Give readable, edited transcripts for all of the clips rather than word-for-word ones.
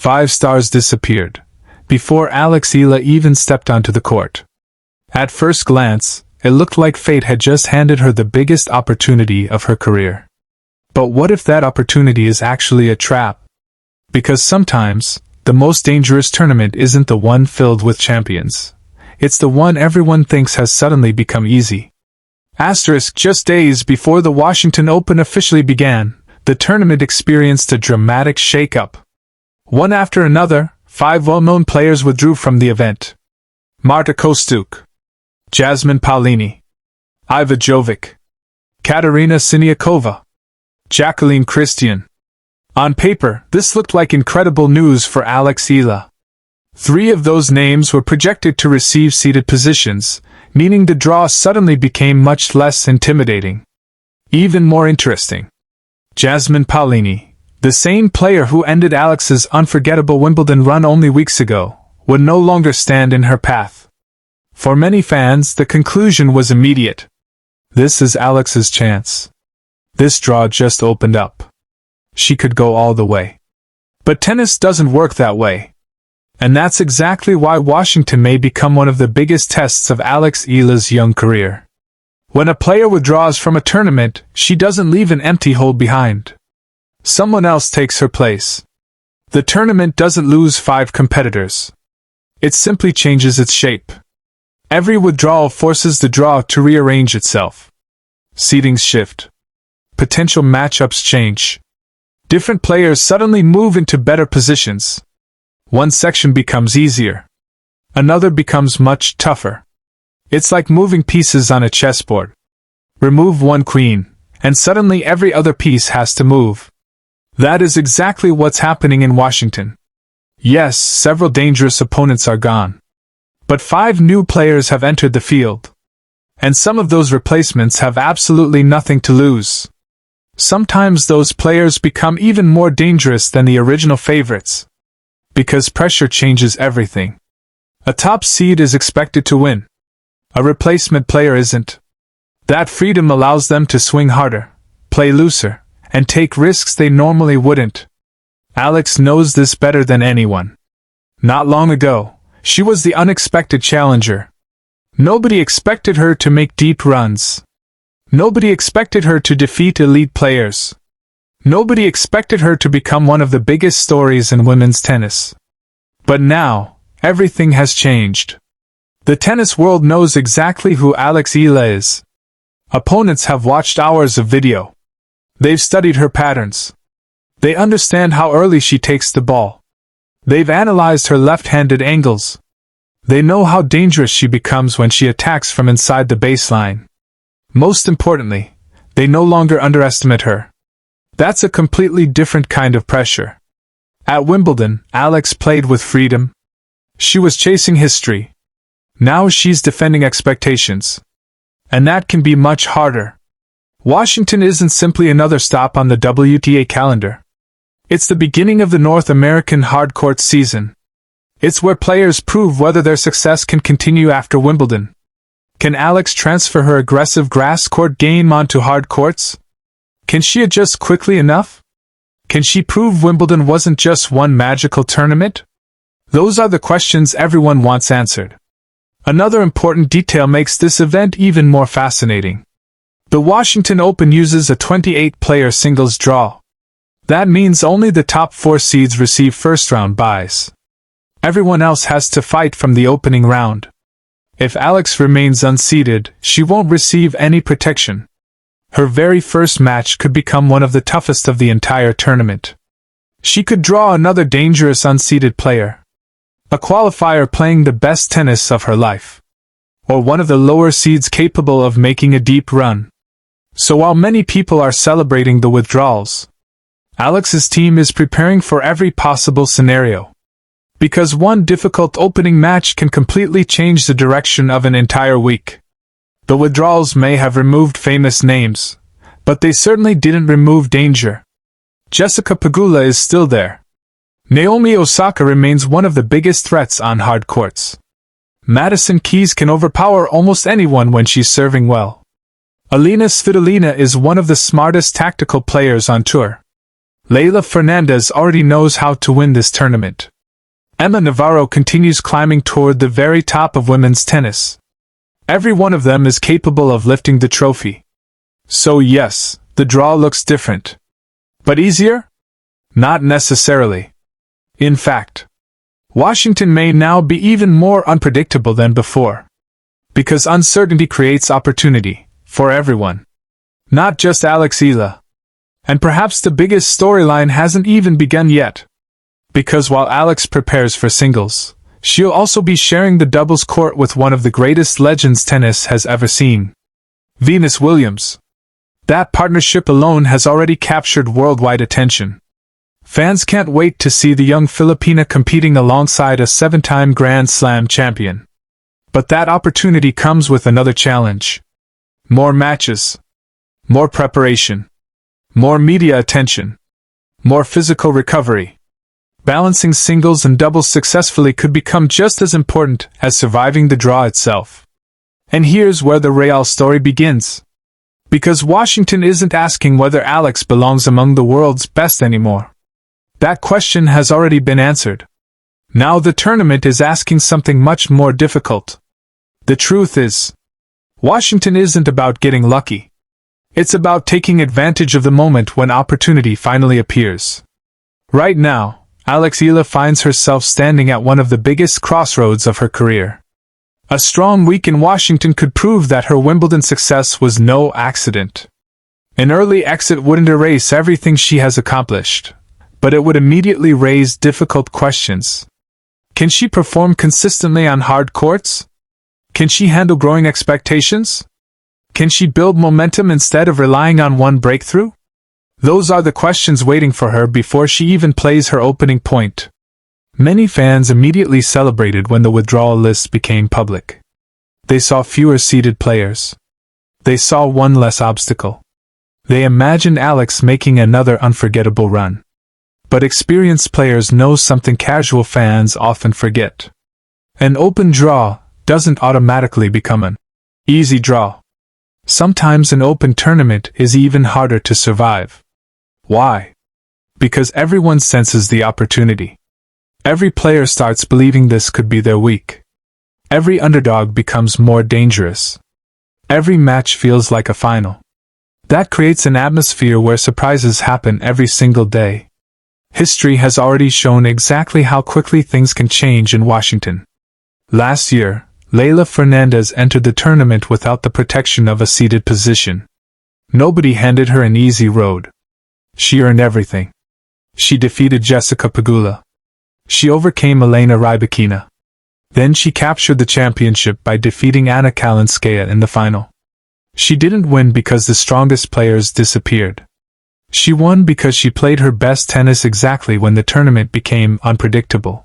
5 stars disappeared before Alex Eala even stepped onto the court. At first glance, it looked like fate had just handed her the biggest opportunity of her career. But what if that opportunity is actually a trap? Because sometimes, the most dangerous tournament isn't the one filled with champions. It's the one everyone thinks has suddenly become easy. Just days before the Washington Open officially began, the tournament experienced a dramatic shake-up. One after another, 5 well-known players withdrew from the event. Marta Kostyuk, Jasmine Paolini, Iva Jovic, Katerina Siniakova, Jacqueline Christian. On paper, this looked like incredible news for Alex Eala. 3 of those names were projected to receive seeded positions, meaning the draw suddenly became much less intimidating. Even more interesting, Jasmine Paolini, the same player who ended Alex's unforgettable Wimbledon run only weeks ago, would no longer stand in her path. For many fans, the conclusion was immediate. This is Alex's chance. This draw just opened up. She could go all the way. But tennis doesn't work that way. And that's exactly why Washington may become one of the biggest tests of Alex Eala's young career. When a player withdraws from a tournament, she doesn't leave an empty hole behind. Someone else takes her place. The tournament doesn't lose 5 competitors. It simply changes its shape. Every withdrawal forces the draw to rearrange itself. Seedings shift. Potential matchups change. Different players suddenly move into better positions. One section becomes easier. Another becomes much tougher. It's like moving pieces on a chessboard. Remove one queen, and suddenly every other piece has to move. That is exactly what's happening in Washington. Yes, several dangerous opponents are gone. But 5 new players have entered the field. And some of those replacements have absolutely nothing to lose. Sometimes those players become even more dangerous than the original favorites. Because pressure changes everything. A top seed is expected to win. A replacement player isn't. That freedom allows them to swing harder, play looser, and take risks they normally wouldn't. Alex knows this better than anyone. Not long ago, she was the unexpected challenger. Nobody expected her to make deep runs. Nobody expected her to defeat elite players. Nobody expected her to become one of the biggest stories in women's tennis. But now, everything has changed. The tennis world knows exactly who Alex Eala is. Opponents have watched hours of video. They've studied her patterns. They understand how early she takes the ball. They've analyzed her left-handed angles. They know how dangerous she becomes when she attacks from inside the baseline. Most importantly, they no longer underestimate her. That's a completely different kind of pressure. At Wimbledon, Alex played with freedom. She was chasing history. Now she's defending expectations. And that can be much harder. Washington isn't simply another stop on the WTA calendar. It's the beginning of the North American hardcourt season. It's where players prove whether their success can continue after Wimbledon. Can Alex transfer her aggressive grass court game onto hard courts? Can she adjust quickly enough? Can she prove Wimbledon wasn't just one magical tournament? Those are the questions everyone wants answered. Another important detail makes this event even more fascinating. The Washington Open uses a 28-player singles draw. That means only the top 4 seeds receive first-round byes. Everyone else has to fight from the opening round. If Alex remains unseeded, she won't receive any protection. Her very first match could become one of the toughest of the entire tournament. She could draw another dangerous unseeded player. A qualifier playing the best tennis of her life. Or one of the lower seeds capable of making a deep run. So while many people are celebrating the withdrawals, Alex's team is preparing for every possible scenario. Because one difficult opening match can completely change the direction of an entire week. The withdrawals may have removed famous names, but they certainly didn't remove danger. Jessica Pegula is still there. Naomi Osaka remains one of the biggest threats on hard courts. Madison Keys can overpower almost anyone when she's serving well. Elina Svitolina is one of the smartest tactical players on tour. Leylah Fernandez already knows how to win this tournament. Navarro continues climbing toward the very top of women's tennis. Every one of them is capable of lifting the trophy. So yes, the draw looks different. But easier? Not necessarily. In fact, Washington may now be even more unpredictable than before. Because uncertainty creates opportunity, for everyone. Not just Alex Eala. And perhaps the biggest storyline hasn't even begun yet. Because while Alex prepares for singles, she'll also be sharing the doubles court with one of the greatest legends tennis has ever seen. Venus Williams. That partnership alone has already captured worldwide attention. Fans can't wait to see the young Filipina competing alongside a 7-time Grand Slam champion. But that opportunity comes with another challenge. More matches. More preparation. More media attention. More physical recovery. Balancing singles and doubles successfully could become just as important as surviving the draw itself. And here's where the real story begins. Because Washington isn't asking whether Alex belongs among the world's best anymore. That question has already been answered. Now the tournament is asking something much more difficult. The truth is, Washington isn't about getting lucky. It's about taking advantage of the moment when opportunity finally appears. Right now, Alex Eala finds herself standing at one of the biggest crossroads of her career. A strong week in Washington could prove that her Wimbledon success was no accident. An early exit wouldn't erase everything she has accomplished, but it would immediately raise difficult questions. Can she perform consistently on hard courts? Can she handle growing expectations? Can she build momentum instead of relying on one breakthrough? Those are the questions waiting for her before she even plays her opening point. Many fans immediately celebrated when the withdrawal list became public. They saw fewer seeded players. They saw one less obstacle. They imagined Alex making another unforgettable run. But experienced players know something casual fans often forget. An open draw doesn't automatically become an easy draw. Sometimes an open tournament is even harder to survive. Why? Because everyone senses the opportunity. Every player starts believing this could be their week. Every underdog becomes more dangerous. Every match feels like a final. That creates an atmosphere where surprises happen every single day. History has already shown exactly how quickly things can change in Washington. Last year, Leylah Fernandez entered the tournament without the protection of a seeded position. Nobody handed her an easy road. She earned everything. She defeated Jessica Pegula. She overcame Elina Svitolina. Then she captured the championship by defeating Anna Kalinskaya in the final. She didn't win because the strongest players disappeared. She won because she played her best tennis exactly when the tournament became unpredictable.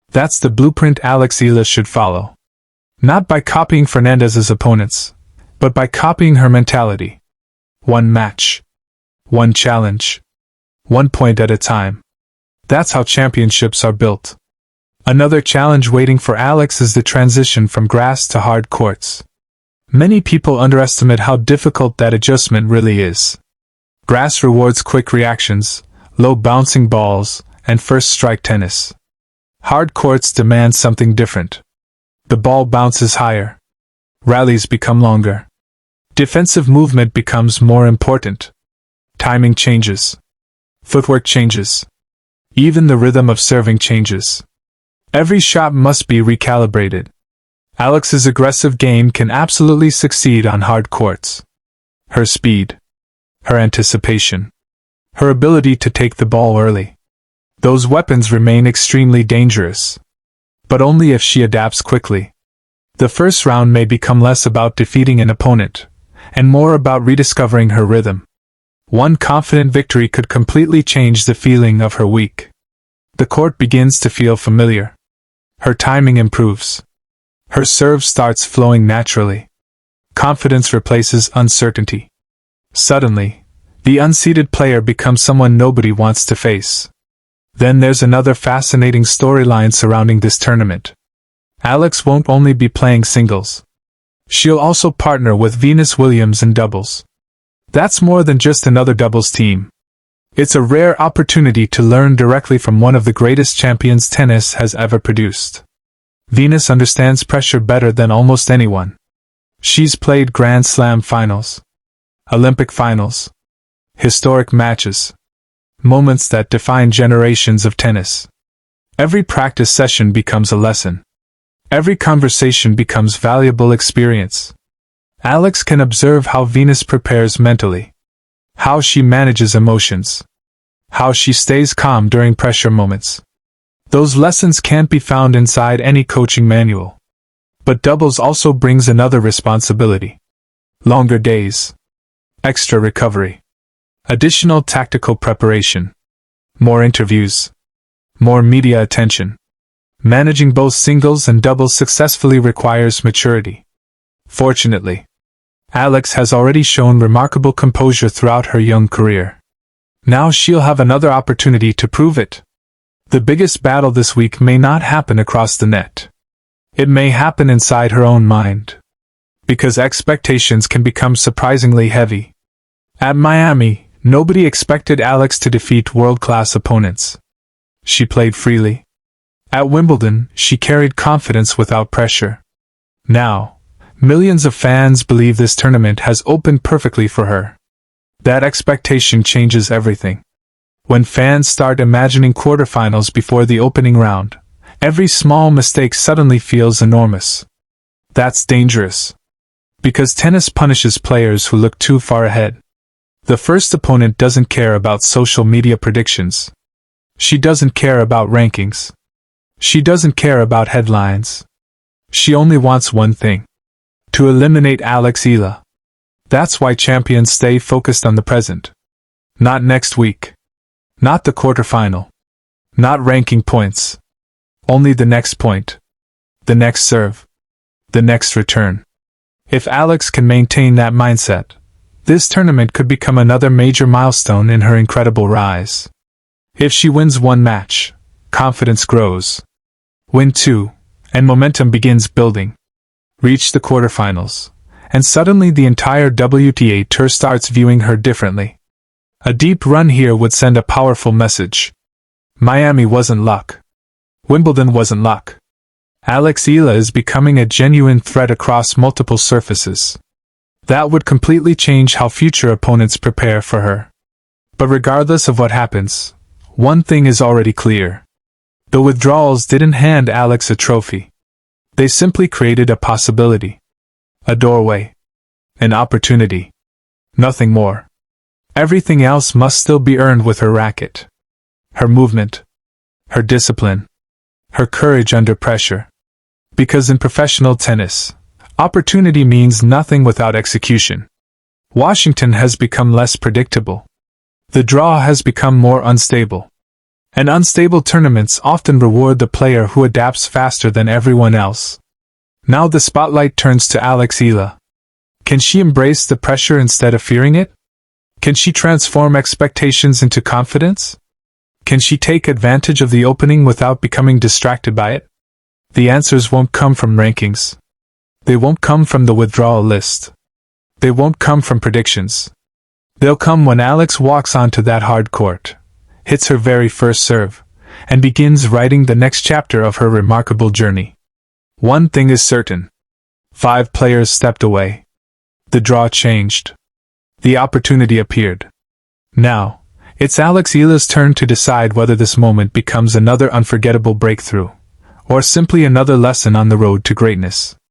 That's the blueprint Alex Eala should follow. Not by copying Fernandez's opponents, but by copying her mentality. One match. One challenge. 1 point at a time. That's how championships are built. Another challenge waiting for Alex is the transition from grass to hard courts. Many people underestimate how difficult that adjustment really is. Grass rewards quick reactions, low bouncing balls, and first strike tennis. Hard courts demand something different. The ball bounces higher. Rallies become longer. Defensive movement becomes more important. Timing changes. Footwork changes. Even the rhythm of serving changes. Every shot must be recalibrated. Alex's aggressive game can absolutely succeed on hard courts. Her speed. Her anticipation. Her ability to take the ball early. Those weapons remain extremely dangerous. But only if she adapts quickly. The first round may become less about defeating an opponent, and more about rediscovering her rhythm. One confident victory could completely change the feeling of her week. The court begins to feel familiar. Her timing improves. Her serve starts flowing naturally. Confidence replaces uncertainty. Suddenly, the unseeded player becomes someone nobody wants to face. Then there's another fascinating storyline surrounding this tournament. Alex won't only be playing singles. She'll also partner with Venus Williams in doubles. That's more than just another doubles team. It's a rare opportunity to learn directly from one of the greatest champions tennis has ever produced. Venus understands pressure better than almost anyone. She's played Grand Slam finals, Olympic finals, historic matches, moments that define generations of tennis. Every practice session becomes a lesson. Every conversation becomes valuable experience. Alex can observe how Venus prepares mentally, how she manages emotions, how she stays calm during pressure moments. Those lessons can't be found inside any coaching manual. But doubles also brings another responsibility. Longer days, extra recovery, additional tactical preparation, more interviews, more media attention. Managing both singles and doubles successfully requires maturity. Fortunately, Alex has already shown remarkable composure throughout her young career. Now she'll have another opportunity to prove it. The biggest battle this week may not happen across the net. It may happen inside her own mind. Because expectations can become surprisingly heavy. At Miami, nobody expected Alex to defeat world-class opponents. She played freely. At Wimbledon, she carried confidence without pressure. Now, millions of fans believe this tournament has opened perfectly for her. That expectation changes everything. When fans start imagining quarterfinals before the opening round, every small mistake suddenly feels enormous. That's dangerous. Because tennis punishes players who look too far ahead. The first opponent doesn't care about social media predictions. She doesn't care about rankings. She doesn't care about headlines. She only wants one thing: to eliminate Alex Eala. That's why champions stay focused on the present. Not next week. Not the quarterfinal. Not ranking points. Only the next point. The next serve. The next return. If Alex can maintain that mindset, this tournament could become another major milestone in her incredible rise. If she wins one match, confidence grows. Win two, and momentum begins building. Reach the quarterfinals, and suddenly the entire WTA tour starts viewing her differently. A deep run here would send a powerful message. Miami wasn't luck. Wimbledon wasn't luck. Alex Eala is becoming a genuine threat across multiple surfaces. That would completely change how future opponents prepare for her. But regardless of what happens, one thing is already clear. The withdrawals didn't hand Alex a trophy. They simply created a possibility. A doorway. An opportunity. Nothing more. Everything else must still be earned with her racket. Her movement. Her discipline. Her courage under pressure. Because in professional tennis, opportunity means nothing without execution. Washington has become less predictable. The draw has become more unstable. And unstable tournaments often reward the player who adapts faster than everyone else. Now the spotlight turns to Alex Eala. Can she embrace the pressure instead of fearing it? Can she transform expectations into confidence? Can she take advantage of the opening without becoming distracted by it? The answers won't come from rankings. They won't come from the withdrawal list. They won't come from predictions. They'll come when Alex walks onto that hard court, hits her very first serve, and begins writing the next chapter of her remarkable journey. One thing is certain. 5 players stepped away. The draw changed. The opportunity appeared. Now, it's Alex Eala's turn to decide whether this moment becomes another unforgettable breakthrough, or simply another lesson on the road to greatness.